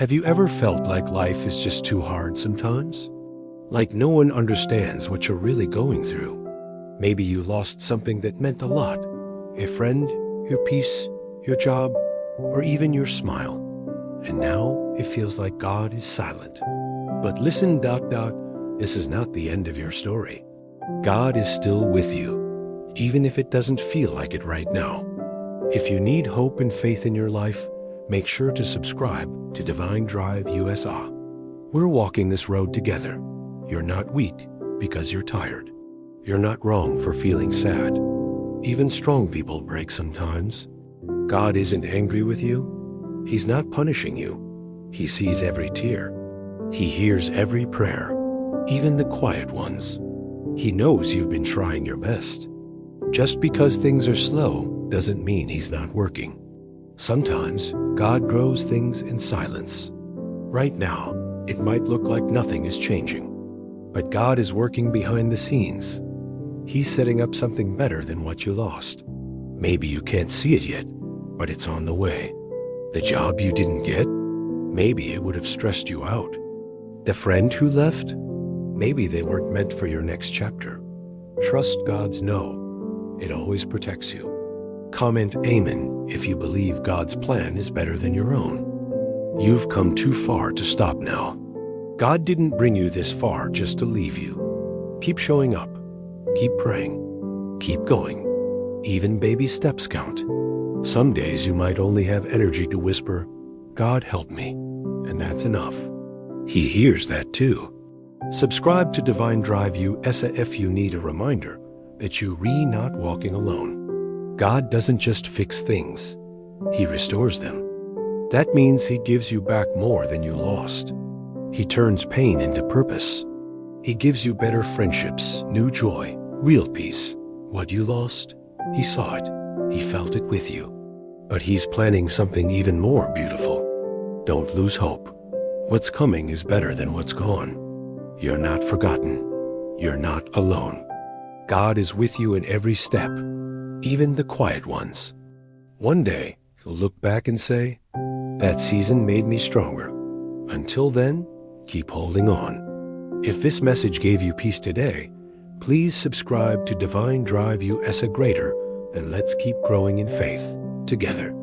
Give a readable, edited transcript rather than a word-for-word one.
Have you ever felt like life is just too hard sometimes? Like no one understands what you're really going through? Maybe you lost something that meant a lot. A friend, your peace, your job, or even your smile. And now it feels like God is silent. But listen, this is not the end of your story. God is still with you, even if it doesn't feel like it right now. If you need hope and faith in your life, make sure to subscribe to Divine Drive USA. We're walking this road together. You're not weak because you're tired. You're not wrong for feeling sad. Even strong people break sometimes. God isn't angry with you. He's not punishing you. He sees every tear. He hears every prayer, even the quiet ones. He knows you've been trying your best. Just because things are slow doesn't mean He's not working. Sometimes God grows things in silence. Right now, it might look like nothing is changing, but God is working behind the scenes. He's setting up something better than what you lost. Maybe you can't see it yet, but it's on the way. The job you didn't get? Maybe it would have stressed you out. The friend who left? Maybe they weren't meant for your next chapter. Trust God's no. It always protects you. Comment Amen if you believe God's plan is better than your own. You've come too far to stop now. God didn't bring you this far just to leave you. Keep showing up. Keep praying. Keep going. Even baby steps count. Some days you might only have energy to whisper, "God help me," and that's enough. He hears that too. Subscribe to Divine Drive USA if you need a reminder that you're not walking alone. God doesn't just fix things. He restores them. That means He gives you back more than you lost. He turns pain into purpose. He gives you better friendships, new joy, real peace. What you lost, He saw it. He felt it with you. But He's planning something even more beautiful. Don't lose hope. What's coming is better than what's gone. You're not forgotten. You're not alone. God is with you in every step, even the quiet ones. One day, you'll look back and say, "That season made me stronger." Until then, keep holding on. If this message gave you peace today, please subscribe to Divine Drive USA Greater, and let's keep growing in faith together.